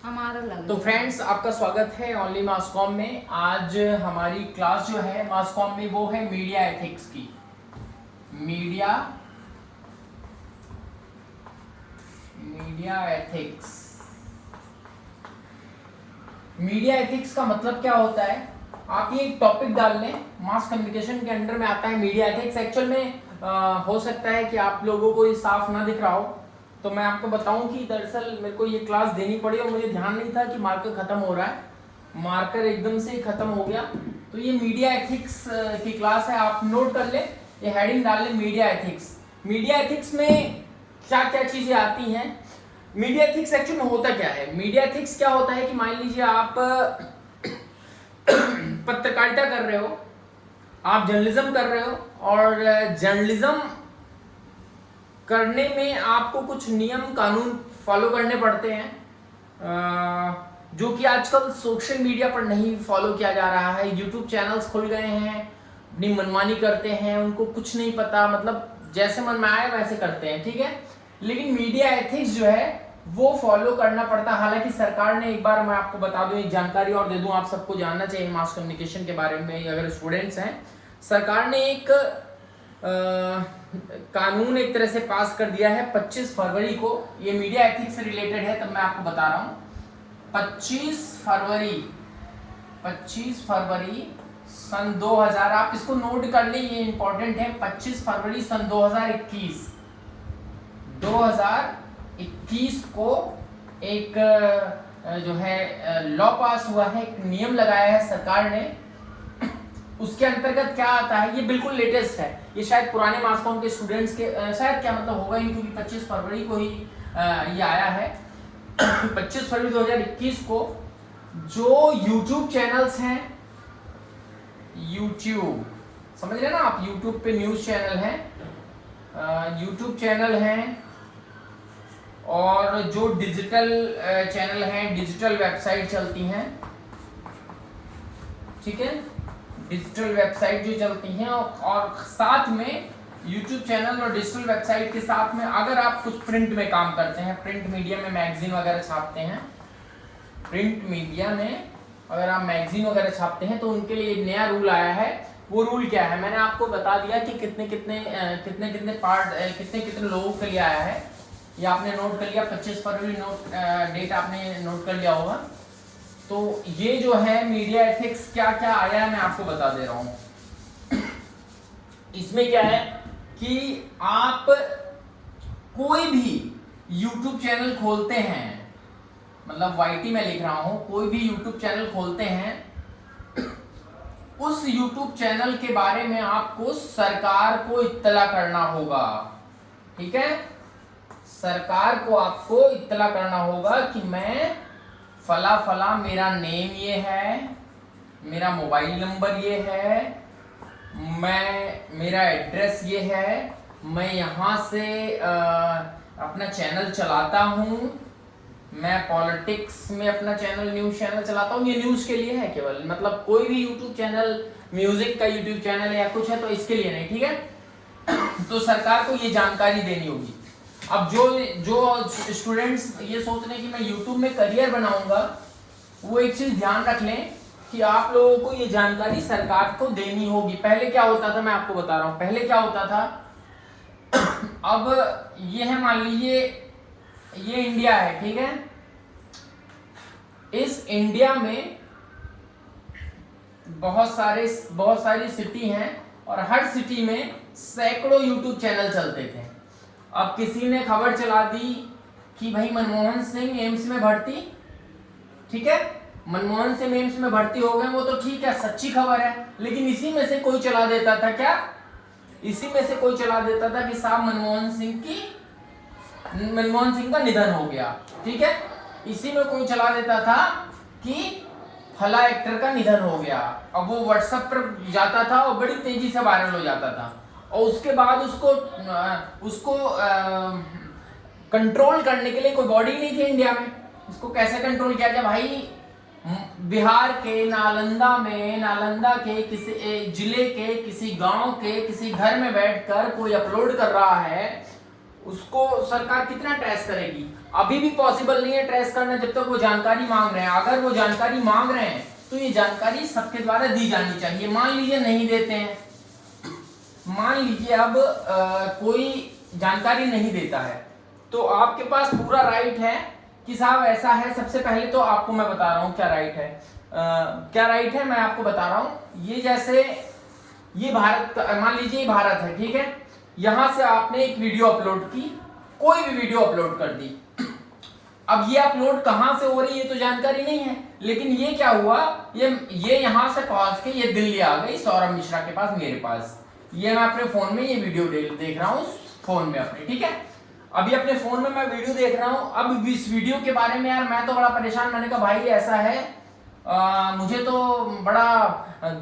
हमारा लग तो फ्रेंड्स, आपका स्वागत है ओनली मास कॉम में। आज हमारी क्लास जो है मास कॉम में वो है मीडिया एथिक्स की। Media media ethics media ethics का मतलब क्या होता है? आप ये एक टॉपिक डाल लें, मास कम्युनिकेशन के अंडर में आता है मीडिया एथिक्स। एक्चुअल में हो सकता है कि आप लोगों को ये साफ ना दिख रहा हो, तो मैं आपको बताऊं कि दरअसल मेरे को ये क्लास देनी पड़ी और मुझे ध्यान नहीं था कि मार्कर खत्म हो रहा है। मार्कर एकदम से खत्म हो गया। तो ये मीडिया एथिक्स की क्लास है, आप नोट कर ले, ये हेडिंग डाल ले, मीडिया एथिक्स। मीडिया एथिक्स में क्या क्या चीजें आती हैं? मीडिया एथिक्स एक्चुअली में होता क्या है? मीडिया एथिक्स क्या होता है कि मान लीजिए आप पत्रकारिता कर रहे हो, आप जर्नलिज्म कर रहे हो, और जर्नलिज्म करने में आपको कुछ नियम कानून फॉलो करने पड़ते हैं, जो कि आजकल सोशल मीडिया पर नहीं फॉलो किया जा रहा है। यूट्यूब चैनल्स खुल गए हैं, अपनी मनमानी करते हैं, उनको कुछ नहीं पता, मतलब जैसे मन में आए वैसे करते हैं, ठीक है। लेकिन मीडिया एथिक्स जो है वो फॉलो करना पड़ता है। हालांकि सरकार ने, एक बार मैं आपको बता दूं, एक जानकारी और दे दूं, आप सबको जानना चाहिए मास कम्युनिकेशन के बारे में अगर स्टूडेंट्स हैं। सरकार ने एक कानून एक तरह से पास कर दिया है 25 फरवरी को। ये मीडिया एथिक्स से रिलेटेड है, तब मैं आपको बता रहा हूँ। 25 फरवरी सन 2000, आप इसको नोट कर लें, ये इंपॉर्टेंट है। 25 फरवरी सन 2021 को एक जो है लॉ पास हुआ है, एक नियम लगाया है सरकार ने। उसके अंतर्गत क्या आता है, ये बिल्कुल लेटेस्ट है, ये शायद पुराने मास कॉम के स्टूडेंट्स के शायद क्या मतलब होगा ही, क्योंकि 25 फरवरी को ही ये आया है। 25 फरवरी 2021 को जो यूट्यूब चैनल्स हैं, यूट्यूब समझ रहे ना आप, यूट्यूब पे न्यूज चैनल है, यूट्यूब चैनल हैं, और जो डिजिटल चैनल हैं, डिजिटल वेबसाइट चलती हैं, ठीक है, डिजिटल वेबसाइट जो चलती हैं, और साथ में यूट्यूब चैनल और डिजिटल वेबसाइट के साथ में अगर आप कुछ प्रिंट में काम करते हैं, प्रिंट मीडिया में मैगजीन वगैरह छापते हैं, प्रिंट मीडिया में अगर आप मैगजीन वगैरह छापते हैं, तो उनके लिए एक नया रूल आया है। वो रूल क्या है, मैंने आपको बता दिया कि कितने कितने पार्ट, कितने कितने लोगों के लिए आया है। ये आपने नोट कर लिया, 25 फरवरी डेट आपने नोट कर लिया होगा। तो ये जो है मीडिया एथिक्स क्या क्या आया है मैं आपको बता दे रहा हूं। इसमें क्या है कि आप कोई भी YouTube चैनल खोलते हैं, मतलब YT में लिख रहा हूं, कोई भी YouTube चैनल खोलते हैं, उस YouTube चैनल के बारे में आपको सरकार को इत्तला करना होगा, ठीक है। सरकार को आपको इत्तला करना होगा कि मैं फला फला, मेरा नेम ये है, मेरा मोबाइल नंबर ये है, मेरा एड्रेस ये है, मैं यहाँ से अपना चैनल चलाता हूँ, मैं पॉलिटिक्स में अपना चैनल, न्यूज चैनल चलाता हूँ। ये न्यूज के लिए है केवल, मतलब कोई भी यूट्यूब चैनल, म्यूजिक का यूट्यूब चैनल है या कुछ है तो इसके लिए नहीं, ठीक है। तो सरकार को ये जानकारी देनी होगी। अब जो स्टूडेंट्स ये सोच रहे हैं कि मैं यूट्यूब में करियर बनाऊंगा, वो एक चीज ध्यान रख लें कि आप लोगों को ये जानकारी सरकार को देनी होगी। पहले क्या होता था, मैं आपको बता रहा हूं, पहले क्या होता था। अब ये है, मान लीजिए ये इंडिया है, ठीक है। इस इंडिया में बहुत सारी सिटी हैं, और हर सिटी में सैकड़ों यूट्यूब चैनल चलते थे। अब किसी ने खबर चला दी कि भाई मनमोहन सिंह एम्स में भर्ती, ठीक है, मनमोहन सिंह एम्स में भर्ती हो गए, वो तो ठीक है, सच्ची खबर है। लेकिन इसी में से कोई चला देता था क्या, इसी में से कोई चला देता था कि साहब मनमोहन सिंह का निधन हो गया, ठीक है। इसी में कोई चला देता था कि फला एक्टर का निधन हो गया। अब वो व्हाट्सएप पर जाता था और बड़ी तेजी से वायरल हो जाता था, और उसके बाद उसको कंट्रोल करने के लिए कोई बॉडी नहीं थी इंडिया में। इसको कैसे कंट्रोल किया जाए भाई? बिहार के नालंदा के किसी जिले के किसी गांव के किसी घर में बैठकर कोई अपलोड कर रहा है, उसको सरकार कितना ट्रेस करेगी? अभी भी पॉसिबल नहीं है ट्रेस करना जब तक वो जानकारी मांग रहे हैं। अगर वो जानकारी मांग रहे हैं तो ये जानकारी सबके द्वारा दी जानी चाहिए। मान लीजिए नहीं देते हैं, मान लीजिए अब कोई जानकारी नहीं देता है, तो आपके पास पूरा राइट है कि साहब ऐसा है। सबसे पहले तो आपको मैं बता रहा हूं क्या राइट है, क्या राइट है मैं आपको बता रहा हूं। ये जैसे ये भारत का, मान लीजिए ये भारत है, ठीक है। यहां से आपने एक वीडियो अपलोड की, कोई भी वीडियो अपलोड कर दी। अब ये अपलोड कहां से हो रही है तो जानकारी नहीं है, लेकिन ये क्या हुआ, ये यहां से पहुंच के ये दिल्ली आ गई सौरभ मिश्रा के पास, मेरे पास। ये मैं अपने फोन में ये वीडियो देख रहा हूं फोन में अपने, ठीक है। अभी अपने फोन में मैं वीडियो देख रहा हूं। अब इस वीडियो के बारे में यार मैं तो बड़ा परेशान, मैंने कहा भाई ऐसा है, मुझे तो बड़ा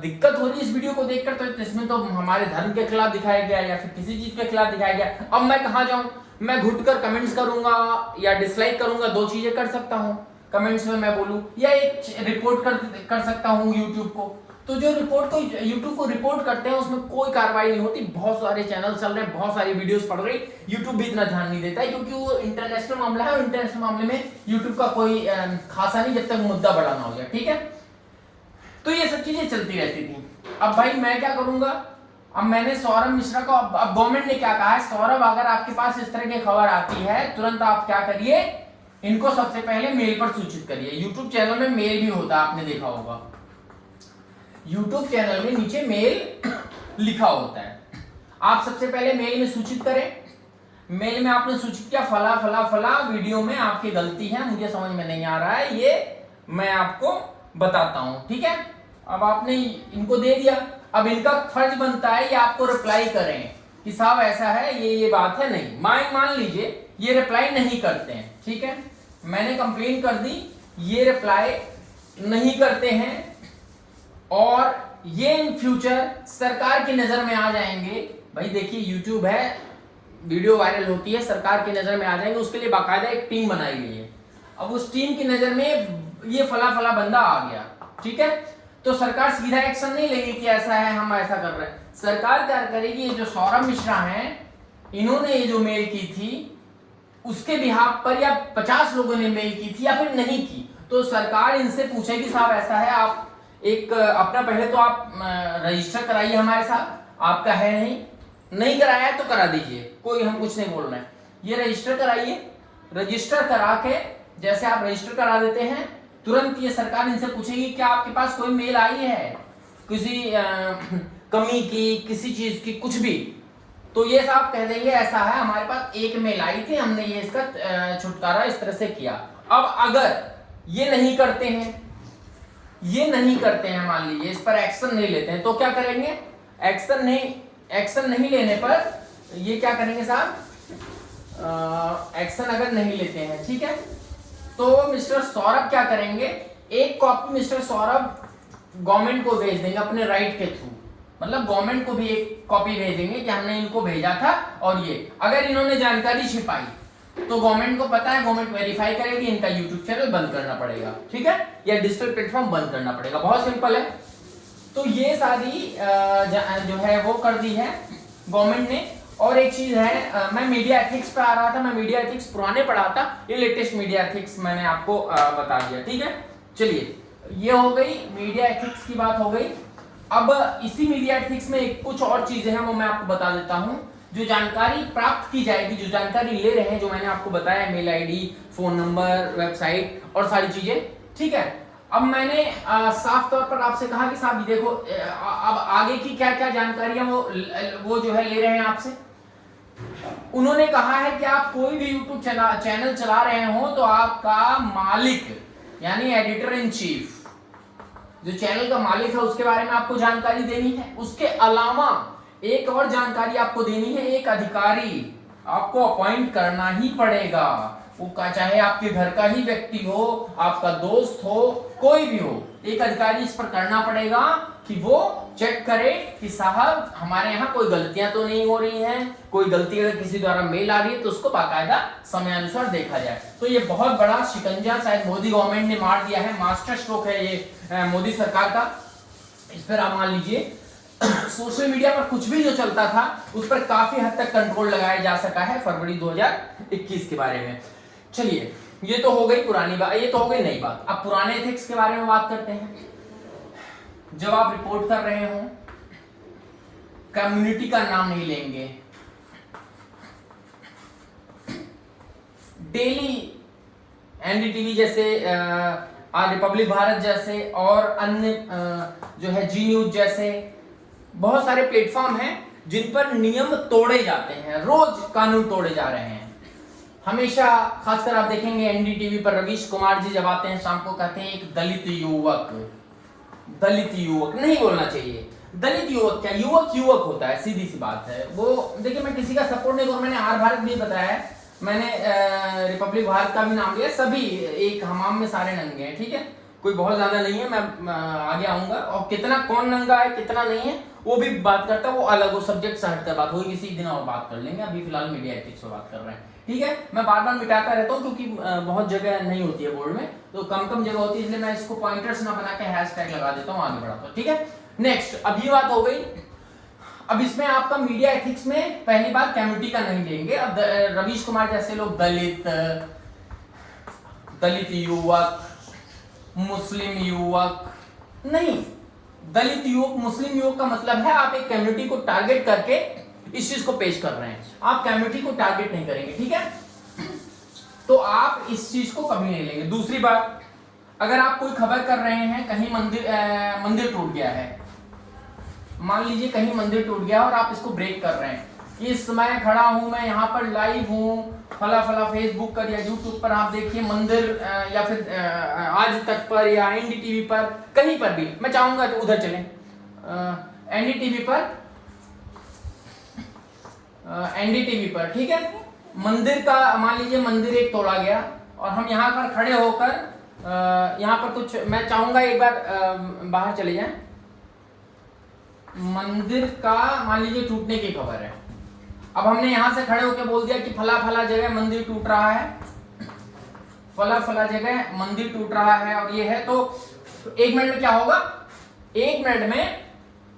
दिक्कत हो रही है इस वीडियो को देखकर। तो इसमें तो हमारे धर्म के खिलाफ दिखाया गया या फिर किसी चीज के खिलाफ दिखाया गया। अब मैं कहाँ जाऊं, मैं घुटकर कमेंट्स करूंगा या डिसलाइक करूंगा, दो चीजें कर सकता हूं। कमेंट्स में मैं बोलूं या एक रिपोर्ट कर सकता हूं यूट्यूब को। तो जो रिपोर्ट को यूट्यूब को रिपोर्ट करते हैं उसमें कोई कार्रवाई नहीं होती। बहुत सारे चैनल चल रहे हैं, बहुत सारी वीडियोस पड़ रही, यूट्यूब भी इतना ध्यान नहीं देता है क्योंकि वो इंटरनेशनल मामला है और इंटरनेशनल मामले में यूट्यूब का कोई खासा नहीं जब तक मुद्दा बड़ा ना हो जाए, ठीक है। तो ये सब चीजें चलती रहती थी। अब भाई मैं क्या करूंगा, अब मैंने सौरभ मिश्रा को, अब गवर्नमेंट ने क्या कहा है, सौरभ अगर आपके पास इस तरह की खबर आती है तुरंत आप क्या करिए, इनको सबसे पहले मेल पर सूचित करिए। यूट्यूब चैनल में मेल भी होता है, आपने देखा होगा, यूट्यूब चैनल में नीचे मेल लिखा होता है। आप सबसे पहले मेल में सूचित करें। मेल में आपने सूचित किया फला फला फला वीडियो में आपकी गलती है, मुझे समझ में नहीं आ रहा है, ये मैं आपको बताता हूं, ठीक है। अब आपने इनको दे दिया, अब इनका फर्ज बनता है ये आपको रिप्लाई करें कि साहब ऐसा है, ये बात है। नहीं मान लीजिए ये रिप्लाई नहीं करते हैं, ठीक है, मैंने कंप्लेन कर दी, ये रिप्लाई नहीं करते हैं और ये इन फ्यूचर सरकार की नजर में आ जाएंगे। भाई देखिए यूट्यूब है, वीडियो वायरल होती है, सरकार की नजर में आ जाएंगे, उसके लिए बाकायदा एक टीम बनाई गई है। अब उस टीम की नजर में ये फला फला बंदा आ गया, ठीक है, तो सरकार सीधा एक्शन नहीं लेगी कि ऐसा है हम ऐसा कर रहे हैं। सरकार क्या करेगी, ये जो सौरभ मिश्रा हैं इन्होंने ये जो मेल की थी उसके बिहाफ पर या 50 लोगों ने मेल की थी या फिर नहीं की, तो सरकार इनसे पूछेगी साहब ऐसा है, आप एक अपना पहले तो आप रजिस्टर कराइए हमारे साथ, आपका है नहीं कराया है तो करा दीजिए, कोई हम कुछ नहीं बोल रहे हैं, ये रजिस्टर कराइए। रजिस्टर करा के जैसे आप रजिस्टर करा देते हैं तुरंत ये सरकार इनसे पूछेगी क्या आपके पास कोई मेल आई है किसी कमी की, किसी चीज की, कुछ भी, तो ये साहब कह देंगे ऐसा है हमारे पास एक मेल आई थी, हमने ये इसका छुटकारा इस तरह से किया। अब अगर ये नहीं करते हैं, मान लीजिए इस पर एक्शन नहीं लेते हैं, तो क्या करेंगे, एक्शन नहीं लेने पर ये क्या करेंगे साहब, एक्शन अगर नहीं लेते हैं, ठीक है, तो मिस्टर सौरभ क्या करेंगे, एक कॉपी मिस्टर सौरभ गवर्नमेंट को भेज देंगे अपने राइट के थ्रू, मतलब गवर्नमेंट को भी एक कॉपी भेजेंगे कि हमने इनको भेजा था और ये अगर इन्होंने जानकारी छिपाई तो गवर्नमेंट को पता है, गवर्नमेंट वेरीफाई करेगी, इनका यूट्यूब चैनल बंद करना पड़ेगा, ठीक है, या डिजिटल प्लेटफॉर्म बंद करना पड़ेगा, बहुत सिंपल है। तो ये सारी जो है वो कर दी है गवर्नमेंट ने। और एक चीज है, मैं मीडिया एथिक्स पे आ रहा था, मैं मीडिया एथिक्स पुराने पढ़ा था, ये लेटेस्ट मीडिया एथिक्स मैंने आपको बता दिया, ठीक है। चलिए ये हो गई मीडिया एथिक्स की बात हो गई। अब इसी मीडिया एथिक्स में कुछ और चीजें हैं वो मैं आपको बता देता हूं। जो जानकारी प्राप्त की जाएगी, जो जानकारी ले रहे हैं, जो मैंने आपको बताया, mail ID, phone number, website और सारी चीजें, ठीक है। अब मैंने साफ तौर पर आपसे कहा कि साहब देखो अब आगे की क्या क्या जानकारियां वो जो है ले रहे हैं आपसे। उन्होंने कहा है कि आप कोई भी यूट्यूब चैनल चला रहे हो तो आपका मालिक यानी एडिटर इन चीफ, जो चैनल का मालिक है, उसके बारे में आपको जानकारी देनी है। उसके अलावा एक और जानकारी आपको देनी है, एक अधिकारी आपको अपॉइंट करना ही पड़ेगा, वो चाहे आपके घर का ही व्यक्ति हो, आपका दोस्त हो, कोई भी हो, एक अधिकारी इस पर करना पड़ेगा कि वो चेक करे कि साहब हमारे यहाँ कोई गलतियां तो नहीं हो रही हैं, कोई गलती अगर किसी द्वारा मेल आ रही है तो उसको बाकायदा समयानुसार देखा जाए। तो ये बहुत बड़ा शिकंजा शायद मोदी गवर्नमेंट ने मार दिया है, मास्टर स्ट्रोक है ये मोदी सरकार का। इस पर आप मान लीजिए सोशल मीडिया पर कुछ भी जो चलता था उस पर काफी हद तक कंट्रोल लगाया जा सका है फरवरी 2021 के बारे में। चलिए, ये तो हो गई पुरानी बात, ये तो हो गई नई बात। अब पुराने एथिक्स के बारे में बात करते हैं। जब आप रिपोर्ट कर रहे हो, कम्युनिटी का नाम नहीं लेंगे। डेली एनडीटीवी जैसे, रिपब्लिक भारत जैसे और अन्य जो है जी न्यूज जैसे बहुत सारे प्लेटफॉर्म हैं जिन पर नियम तोड़े जाते हैं, रोज कानून तोड़े जा रहे हैं। हमेशा खासकर आप देखेंगे एनडीटीवी पर रवीश कुमार जी जब आते हैं शाम को, कहते हैं एक दलित युवक नहीं बोलना चाहिए। दलित युवक क्या, युवक होता है, सीधी सी बात है वो। देखिए, मैं किसी का सपोर्ट नहीं करूं, मैंने आर भारत भी बताया है, मैंने रिपब्लिक भारत का भी नाम लिया, सभी एक हमाम में सारे नंगे हैं, ठीक है, कोई बहुत ज्यादा नहीं है। मैं आगे आऊंगा और कितना कौन नंगा है कितना नहीं है वो भी बात करता है, वो अलग, वो सब्जेक्ट से हटकर बात होगी, किसी दिन और बात कर लेंगे। अभी फिलहाल मीडिया एथिक्स पर बात कर रहे हैं, ठीक है। मैं बार बार मिटाता रहता हूँ क्योंकि बहुत जगह नहीं होती है बोर्ड में, तो कम जगह होती है, इसलिए मैं इसको पॉइंटर्स ना बना के हैशटैग लगा देता हूँ, आगे बढ़ाता हूँ, ठीक है। नेक्स्ट, अब ये बात हो गई। अब इसमें आपका मीडिया एथिक्स में पहली बात कम्युनिटी का नहीं लेंगे। अब रवीश कुमार जैसे लोग दलित युवक, मुस्लिम युवक नहीं, दलित युवक मुस्लिम युवक का मतलब है आप एक कम्युनिटी को टारगेट करके इस चीज को पेश कर रहे हैं, आप कम्युनिटी को टारगेट नहीं करेंगे, ठीक है। तो आप इस चीज को कभी नहीं लेंगे। दूसरी बात, अगर आप कोई खबर कर रहे हैं कहीं मंदिर टूट गया है, मान लीजिए कहीं मंदिर टूट गया और आप इसको ब्रेक कर रहे हैं, इस समय खड़ा हूं मैं यहाँ पर लाइव हूँ, फला फेसबुक पर या यूट्यूब पर आप देखिए मंदिर, या फिर आज तक पर या एनडीटीवी पर, कहीं पर भी मैं चाहूंगा तो उधर चलें, एनडीटीवी पर, ठीक है, मंदिर का मान लीजिए मंदिर एक तोड़ा गया और हम यहाँ पर खड़े होकर यहाँ पर कुछ, मैं चाहूंगा एक बार बाहर चले जाएं, मंदिर का मान लीजिए टूटने की खबर है। अब हमने यहां से खड़े होकर बोल दिया कि फला जगह मंदिर टूट रहा है, फला जगह मंदिर टूट रहा है और ये है, तो 1 मिनट में क्या होगा, 1 मिनट में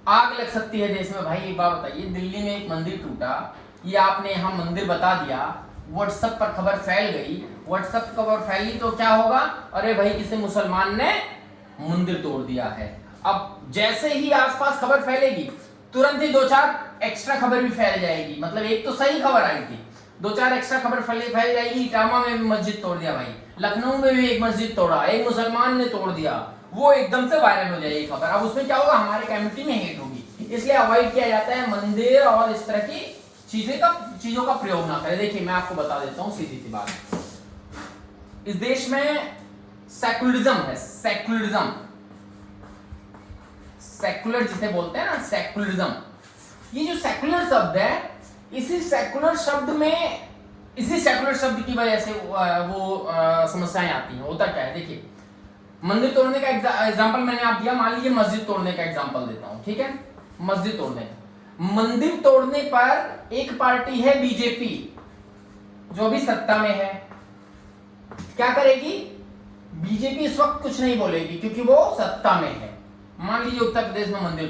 आग लग सकती है देश में। भाई एक बात बताइए, दिल्ली में एक मंदिर टूटा, ये आपने यहाँ मंदिर बता दिया, व्हाट्सएप पर खबर फैल गई, व्हाट्सएप खबर फैली तो क्या होगा, अरे भाई किसी मुसलमान ने मंदिर तोड़ दिया है। अब जैसे ही आसपास खबर फैलेगी तुरंत ही 2-4 एक्स्ट्रा खबर भी फैल जाएगी, मतलब एक तो सही खबर आई थी, 2-4 एक्स्ट्रा खबर फैल जाएगी। इटावा में भी मस्जिद तोड़ दिया भाई, लखनऊ में भी एक मस्जिद तोड़ा, एक मुसलमान ने तोड़ दिया, वो एकदम से वायरल हो जाएगी खबर। अब उसमें क्या होगा, हमारे कम्युनिटी में हिट होगी, इसलिए अवॉइड किया जाता है मंदिर और इस तरह की चीजों का प्रयोग ना करें। देखिए मैं आपको बता देता हूँ सीधी सी बात, इस देश में सेकुलरिज्म है, सेकुलर जिसे बोलते हैं ना, सेकुलरिज्म, ये जो सेकुलर शब्द है, इसी सेकुलर शब्द की वजह से वो समस्याएं आती हैं। होता क्या है, देखिए मंदिर तोड़ने का एग्जांपल मैंने आप दिया, मान लीजिए मस्जिद तोड़ने का एग्जांपल देता हूं, ठीक है। मस्जिद तोड़ने, मंदिर तोड़ने पर एक पार्टी है बीजेपी जो अभी सत्ता में है, क्या करेगी, बीजेपी इस वक्त कुछ नहीं बोलेगी क्योंकि वो सत्ता में है। मान लीजिए उत्तर प्रदेश में मंदिर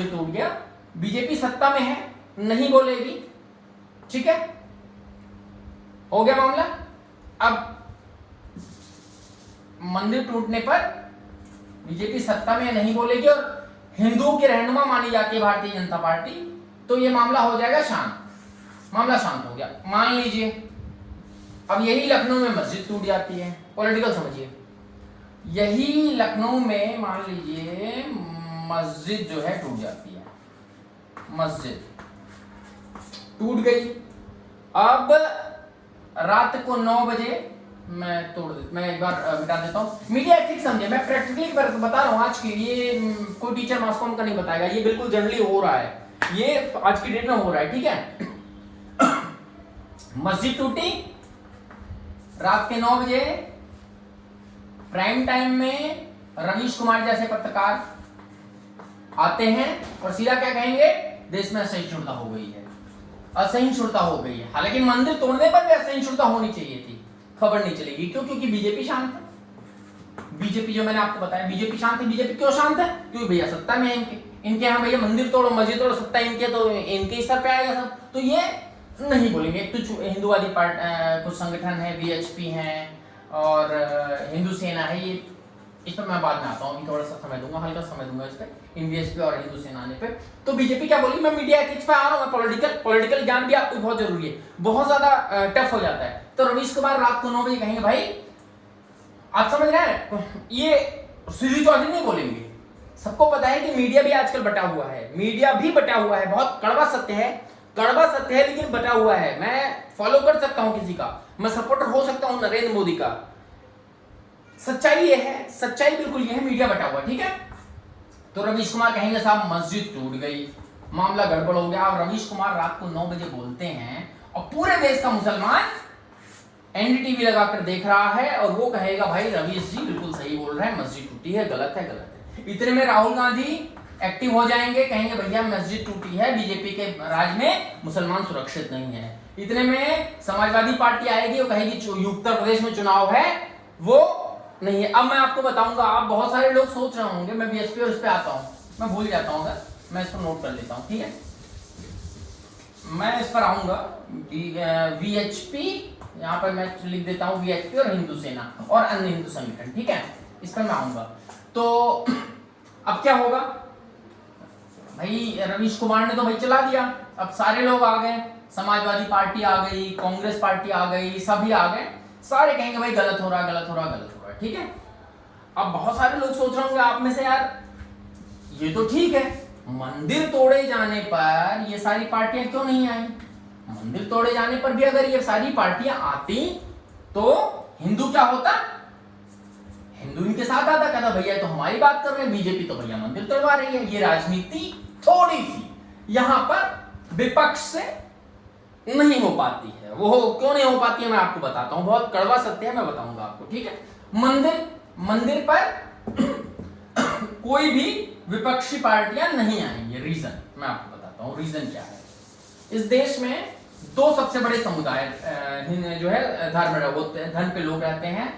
टूट गया, बीजेपी सत्ता में है, नहीं बोलेगी, ठीक है, हो गया मामला। अब मंदिर टूटने पर बीजेपी सत्ता में नहीं बोलेगी और हिंदुओं की रहनुमा मानी जाती है भारतीय जनता पार्टी, तो ये मामला हो जाएगा शांत, मामला शांत हो गया। मान लीजिए अब यही लखनऊ में मस्जिद टूट जाती है, पॉलिटिकल समझिए, यही लखनऊ में मान लीजिए मस्जिद जो है टूट जाती है, मस्जिद टूट गई। अब रात को 9 बजे मैं एक बार मिटा देता हूँ। मीडिया एथिक्स समझे, मैं प्रैक्टिकली बता रहा हूँ आज के लिए, कोई टीचर मास कॉम का नहीं बताएगा, ये बिल्कुल जनरली हो रहा है, ये आज की डेट में हो रहा है, ठीक है। मस्जिद टूटी रात के 9 बजे, प्राइम टाइम में रवीश कुमार जैसे पत्रकार आते हैं और सीधा क्या कहेंगे, देश में असहिष्णुता हो गई है, असहिष्णुता हो गई है। हालांकि मंदिर तोड़ने पर भी असहिष्णुता होनी चाहिए थी, खबर नहीं चलेगी, क्यों, क्योंकि बीजेपी शांत है। बीजेपी जो मैंने आपको बताया, बीजेपी शांत है। बीजेपी क्यों शांत है, क्योंकि भैया सत्ता में है इनके यहाँ भैया मंदिर तोड़ो मस्जिद तोड़ो, सत्ता इनके, तो इनके ही सर पे आएगा सब। तो ये नहीं बोलेंगे। एक तो हिंदूवादी कुछ संगठन है, वीएचपी हैं और हिंदू सेना है, ये इस पर मैं बाद में आता हूँ, थोड़ा सा समय दूंगा, हल्का समय दूंगा इस पर, इन वीएचपी और हिंदू सेना आने पे। तो बीजेपी क्या बोली, मैं मीडिया एथिक्स पे आ रहा हूँ, पॉलिटिकल ज्ञान भी आपको बहुत जरूरी है, बहुत ज्यादा टफ हो जाता है। तो रवीश कुमार रात को 9 बजे कहेंगे भाई आप समझ रहे हैं, ये सुजीत चौधरी नहीं बोलेंगे। सबको पता है कि मीडिया भी आजकल बटा हुआ है, मीडिया भी बटा हुआ है, बहुत कड़वा सत्य है, कड़वा सत्य है लेकिन बटा हुआ है। मैं फॉलो कर सकता हूं किसी का, मैं सपोर्टर हो सकता हूं नरेंद्र मोदी का, सच्चाई ये है, सच्चाई बिल्कुल ये है, मीडिया बटा हुआ, ठीक है। तो रवीश कुमार कहेंगे साहब मस्जिद टूट गई, मामला गड़बड़ हो गया, और रवीश कुमार रात को 9 बजे बोलते हैं और पूरे देश का मुसलमान एनडीटीवी लगाकर देख रहा है और वो कहेगा भाई रवीश जी बिल्कुल सही बोल रहे हैं, मस्जिद टूटी है, गलत है, गलत है। इतने में राहुल गांधी एक्टिव हो जाएंगे, कहेंगे भैया मस्जिद टूटी है, बीजेपी के राज में मुसलमान सुरक्षित नहीं है। इतने में समाजवादी पार्टी आएगी, वो कहेगी उत्तर प्रदेश में चुनाव है, वो नहीं है। अब मैं आपको बताऊंगा, आप बहुत सारे लोग सोच रहे होंगे, मैं बीएसपी और इस पे आता हूँ, मैं भूल जाता हूँ, मैं इसको नोट कर लेता हूँ, ठीक है। मैं इस पर आऊंगा, वीएचपी, यहाँ पर मैं लिख देता हूँ वीएचपी और हिंदू सेना और अन्य हिंदू संगठन, ठीक है, इस पर मैं आऊंगा। तो अब क्या होगा भाई, रवीश कुमार ने तो भाई चला दिया, अब सारे लोग आ गए, समाजवादी पार्टी आ गई, कांग्रेस पार्टी आ गई, सभी आ गए, सारे कहेंगे भाई गलत हो रहा, गलत हो रहा, गलत हो रहा, ठीक है। अब बहुत सारे लोग सोच रहे होंगे आप में से, यार ये तो ठीक है, मंदिर तोड़े जाने पर ये सारी पार्टियां क्यों नहीं आई? मंदिर तोड़े जाने पर भी अगर ये सारी पार्टियां आती तो हिंदू क्या होता, हिंदू इनके साथ आता, कहता भैया तो हमारी बात कर रहे हैं, बीजेपी तो भैया मंदिर तोड़वा रही है। ये राजनीति थोड़ी सी यहां पर विपक्ष से नहीं हो पाती है। वो क्यों नहीं हो पाती है मैं आपको बताता हूं, बहुत कड़वा सत्य है, मैं बताऊंगा आपको, ठीक है। मंदिर पर कोई भी विपक्षी पार्टियां नहीं आएंगी, रीजन मैं आपको बताता हूं, रीजन क्या है। इस देश में दो सबसे बड़े समुदाय जो है धर्म पे लोग रहते हैं,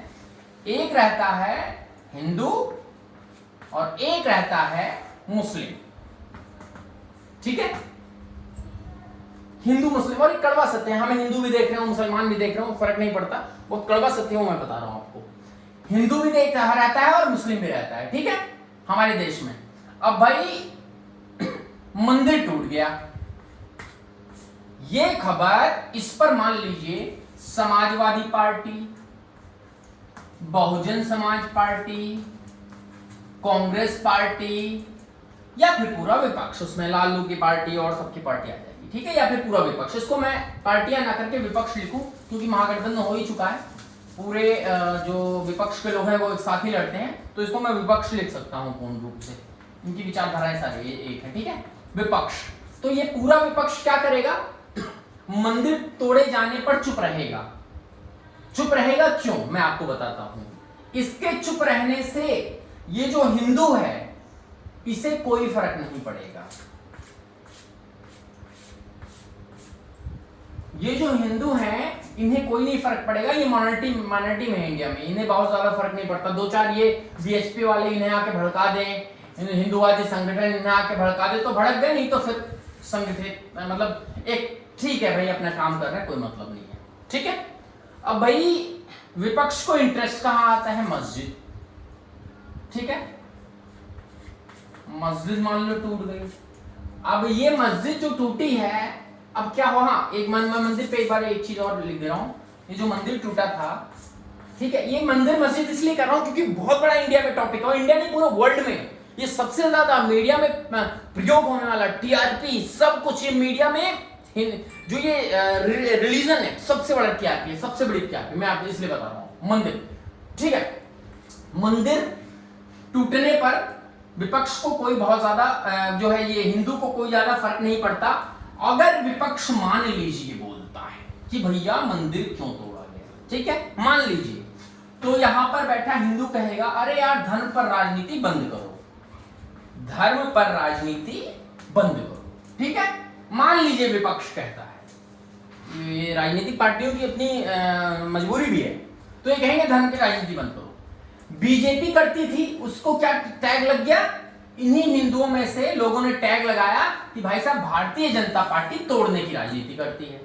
एक रहता है हिंदू और एक रहता है मुस्लिम, ठीक है। हिंदू मुस्लिम, और एक कड़वा सत्य है, हमें हिंदू भी देख रहे हो मुसलमान भी देख रहे हो, फर्क नहीं पड़ता, वो कड़वा सत्य हो मैं बता रहा हूं आपको। हिंदू भी रहता है और मुस्लिम भी रहता है, ठीक है, हमारे देश में। अब भाई मंदिर टूट गया, ये खबर इस पर मान लीजिए Samajwadi party, Bahujan Samaj party, Congress party या फिर पूरा विपक्ष, उसमें लालू की पार्टी और सबकी पार्टी आ जाएगी, ठीक है, या फिर पूरा विपक्ष। इसको मैं पार्टियां ना करके विपक्ष लिखूं क्योंकि महागठबंधन हो ही चुका है, पूरे जो विपक्ष के लोग हैं वो एक साथ ही लड़ते हैं, तो इसको मैं विपक्ष लिख सकता हूं पूर्ण रूप से, इनकी विचारधाराएं सारी एक है, ठीक है, विपक्ष। तो ये पूरा विपक्ष क्या करेगा, मंदिर तोड़े जाने पर चुप रहेगा। चुप रहेगा क्यों, मैं आपको बताता हूं। इसके चुप रहने से ये जो हिंदू है इसे कोई फर्क नहीं पड़ेगा। ये जो हिंदू हैं इन्हें कोई नहीं फर्क पड़ेगा, ये माइनॉरिटी में है इंडिया में, इन्हें बहुत ज्यादा फर्क नहीं पड़ता। दो चार ये बीएचपी वाले इन्हें आके भड़का दें, हिंदूवादी संगठन इन्हें आके भड़का दे तो भड़क गए, नहीं तो फिर संगठित, मतलब एक ठीक है भाई अपना काम कर रहे हैं, कोई मतलब नहीं है, ठीक है। अब भाई विपक्ष को इंटरेस्ट कहां आता है, मस्जिद, ठीक है, मस्जिद मान लो टूट गई। अब ये मस्जिद जो टूटी है, अब क्या हुआ, एक मंदिर पे एक बार एक चीज और लिख दे रहा हूं, ये जो मंदिर टूटा था, ठीक है, ये मंदिर मस्जिद इसलिए कर रहा हूं क्योंकि बहुत बड़ा इंडिया में टॉपिक है, और इंडिया नहीं पूरे वर्ल्ड में ये सबसे ज्यादा मीडिया में प्रयोग होने वाला, टीआरपी सब कुछ, ये मीडिया में जो ये रिलीजन है सबसे बड़ा टीआरपी है, सबसे बड़ी टीआरपी, मैं आपको इसलिए बता रहा हूं, मंदिर, ठीक है। मंदिर टूटने पर विपक्ष को कोई बहुत ज्यादा जो है, ये हिंदू को कोई ज्यादा फर्क नहीं पड़ता अगर विपक्ष मान लीजिए बोलता है कि भैया मंदिर क्यों तोड़ा गया, ठीक है, मान लीजिए, तो यहां पर बैठा हिंदू कहेगा अरे यार धर्म पर राजनीति बंद करो, धर्म पर राजनीति बंद करो, ठीक है, मान लीजिए विपक्ष कहता है, ये राजनीतिक पार्टियों की अपनी मजबूरी भी है, तो ये कहेंगे धर्म की राजनीति बंद करो। बीजेपी करती थी, उसको क्या टैग लग गया, इन्हीं हिंदुओं में से लोगों ने टैग लगाया कि भाई साहब भारतीय जनता पार्टी तोड़ने की राजनीति करती है,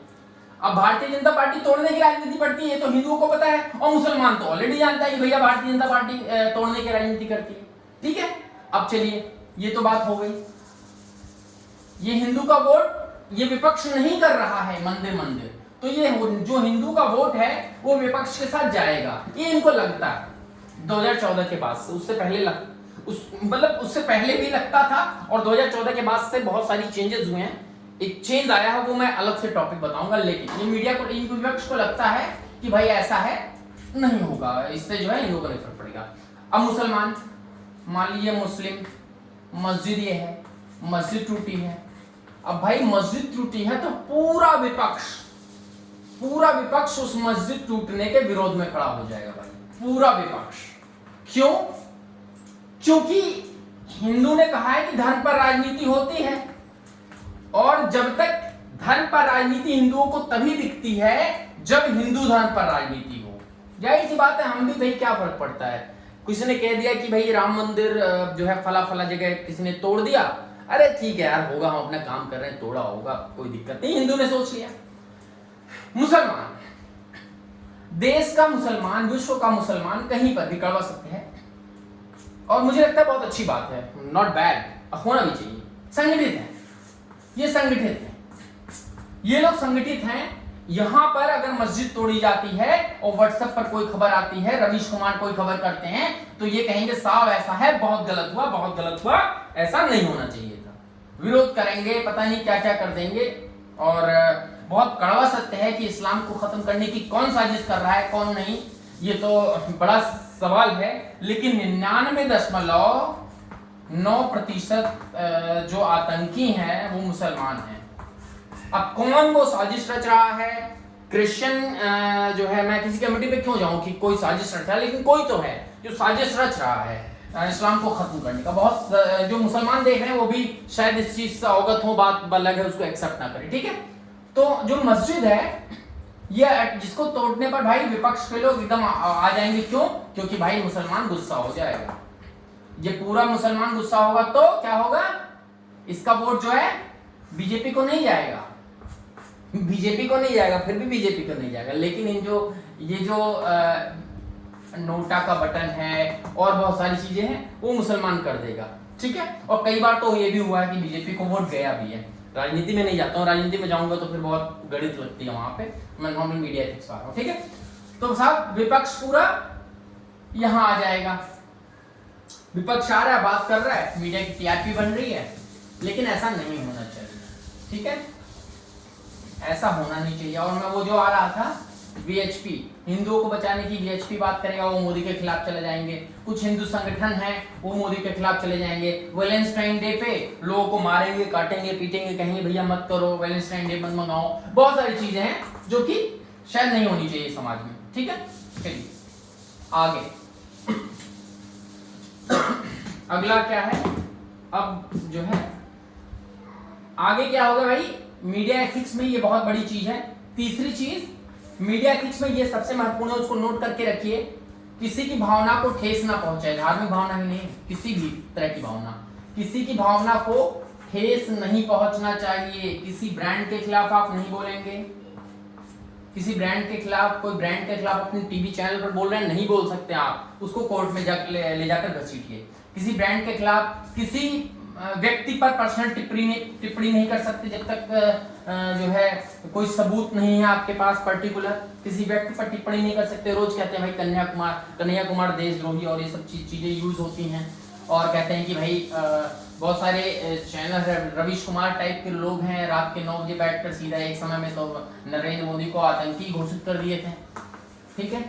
अब भारतीय जनता पार्टी तोड़ने की राजनीति करती है, तो हिंदुओं को पता है, और मुसलमान तो ऑलरेडी जानता है कि भैया भारतीय जनता पार्टी तोड़ने की राजनीति करती है। ठीक है, अब चलिए, ये तो बात हो गई। ये हिंदू का वोट ये विपक्ष नहीं कर रहा है मंदिर मंदिर, तो ये जो हिंदू का वोट है वो विपक्ष के साथ जाएगा, ये इनको लगता है 2014 के बाद से। उससे पहले मतलब उससे पहले भी लगता था, और 2014 के बाद से बहुत सारी चेंजेस हुए हैं। एक चेंज आया है, वो मैं अलग से टॉपिक बताऊंगा, लेकिन ये मीडिया को, इनको विपक्ष को लगता है कि भाई ऐसा है, नहीं होगा, इससे जो है इन लोगों को फर्क पड़ेगा। अब मुसलमान, मान लीजिए मुस्लिम मस्जिद ये है, मस्जिद टूटी है। अब भाई मस्जिद टूटी है तो पूरा विपक्ष उस मस्जिद टूटने के विरोध में खड़ा हो जाएगा भाई, पूरा विपक्ष। क्यों? क्योंकि हिंदू ने कहा है कि धर्म पर राजनीति होती है, और जब तक धर्म पर राजनीति हिंदुओं को तभी दिखती है जब हिंदू धर्म पर राजनीति हो। जाहिर सी बात है, हम भी भाई क्या फर्क पड़ता है, किसी ने कह दिया कि भाई राम मंदिर जो है फला फला जगह किसी ने तोड़ दिया, अरे ठीक है यार, होगा, हम अपना काम कर रहे हैं, तोड़ा होगा, कोई दिक्कत नहीं, हिंदू ने सोच लिया। मुसलमान, देश का मुसलमान, विश्व का मुसलमान कहीं पर भी कड़वा सकते हैं, और मुझे लगता है बहुत अच्छी बात है, नॉट बैड, होना भी चाहिए। संगठित है, ये संगठित है, ये लोग संगठित हैं। यहां पर अगर मस्जिद तोड़ी जाती है और व्हाट्सएप पर कोई खबर आती है, रवीश कुमार कोई खबर करते हैं, तो ये कहेंगे साहब ऐसा है, बहुत गलत हुआ, ऐसा नहीं होना चाहिए था, विरोध करेंगे, पता नहीं क्या क्या कर देंगे, और बहुत कड़वा सत्य है कि इस्लाम को खत्म करने की कौन साजिश कर रहा है, कौन नहीं, ये तो बड़ा सवाल है। लेकिन 99.9% जो आतंकी हैं वो मुसलमान हैं। अब कौन वो साजिश रच रहा है, क्रिश्चियन जो है, मैं किसी कमेटी पे क्यों जाऊं कि कोई साजिश रच रहा है, लेकिन कोई तो है जो साजिश रच रहा है इस्लाम को खत्म करने का। बहुत जो मुसलमान देख रहे हैं वो भी शायद इस चीज से अवगत हो, बात अलग है, उसको एक्सेप्ट ना करें, ठीक है। तो जो मस्जिद है, ये जिसको तोड़ने पर भाई विपक्ष के लोग एकदम आ जाएंगे। क्यों? क्योंकि भाई मुसलमान गुस्सा हो जाएगा, ये पूरा मुसलमान गुस्सा होगा तो क्या होगा, इसका वोट जो है बीजेपी को नहीं जाएगा, फिर भी बीजेपी को नहीं जाएगा। लेकिन ये जो नोटा का बटन है और बहुत सारी चीजें हैं वो मुसलमान कर देगा, ठीक है। और कई बार तो ये भी हुआ है कि बीजेपी को वोट गया भी है। राजनीति में नहीं जाता हूँ, राजनीति में जाऊंगा तो फिर बहुत गणित लगती है वहां पे, मैं नॉर्मल मीडिया एथिक्स पा रहा हूँ, ठीक है। तो साहब विपक्ष पूरा यहां आ जाएगा, विपक्ष आ रहा है, बात कर रहा है, मीडिया की टीआरपी बन रही है, लेकिन ऐसा नहीं होना चाहिए, ठीक है, ऐसा होना नहीं चाहिए। और मैं वो जो आ रहा था वीएचपी, हिंदुओं को बचाने की वीएचपी बात करेगा, वो मोदी के खिलाफ चले जाएंगे। कुछ हिंदू संगठन हैं वो मोदी के खिलाफ चले जाएंगे। वैलेंटाइन डे पे लोगों को मारेंगे, काटेंगे, पीटेंगे, कहेंगे भैया मत करो, वैलेंटाइन डे मत मंगाओ। बहुत सारी चीजें हैं जो कि शायद नहीं होनी चाहिए समाज में, ठीक है। चलिए आगे, अगला क्या है, अब जो है आगे क्या होगा भाई, मीडिया एथिक्स में ये बहुत बड़ी चीज है। तीसरी चीज मीडिया एथिक्स में ये सबसे महत्वपूर्ण है, उसको नोट करके रखिए, किसी की भावना को ठेस ना पहुंचाए। धार्मिक भावना ही नहीं, किसी भी तरह की भावना, किसी की भावना को ठेस नहीं पहुंचना चाहिए। किसी ब्रांड के खिलाफ आप नहीं बोलेंगे, किसी ब्रांड के खिलाफ, कोई ब्रांड के खिलाफ अपने टीवी चैनल पर बोल रहे हैं, नहीं बोल सकते आप, उसको कोर्ट में ले जाकर घसीटिए। किसी ब्रांड के खिलाफ किसी व्यक्ति पर पर्सनल टिप्पणी नहीं कर सकते जब तक जो है कोई सबूत नहीं है आपके पास पर्टिकुलर। किसी व्यक्ति पर टिप्पणी नहीं कर सकते। रोज कहते हैं भाई कन्हैया कुमार देशद्रोही और ये सब चीजें यूज होती हैं, और कहते हैं कि भाई बहुत सारे चैनल है, रवीश कुमार टाइप के लोग हैं, रात के 9 बजे बैठकर सीधा, एक समय में तो नरेंद्र मोदी को आतंकी घोषित कर दिए थे, ठीक है,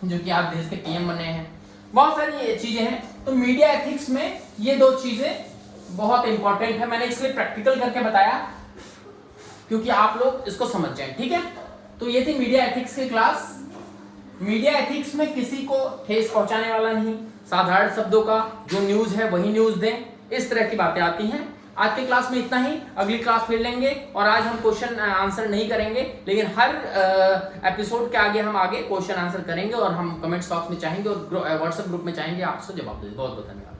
जो कि आप देश के पीएम बने हैं। बहुत सारी चीजें हैं। तो मीडिया एथिक्स में ये दो चीजें बहुत इंपॉर्टेंट है, मैंने इसलिए प्रैक्टिकल करके बताया क्योंकि आप लोग इसको समझ जाएं, ठीक है। तो ये थी मीडिया एथिक्स की क्लास। मीडिया एथिक्स में किसी को ठेस पहुंचाने वाला नहीं, साधारण शब्दों का जो न्यूज है वही न्यूज दें, इस तरह की बातें आती हैं। आज की क्लास में इतना ही, अगली क्लास फिर लेंगे। और आज हम क्वेश्चन आंसर नहीं करेंगे, लेकिन हर एपिसोड के आगे हम क्वेश्चन आंसर करेंगे, और हम कमेंट्स बॉक्स में चाहेंगे और व्हाट्सएप ग्रुप में चाहेंगे आपसे जवाब दें। बहुत बहुत धन्यवाद।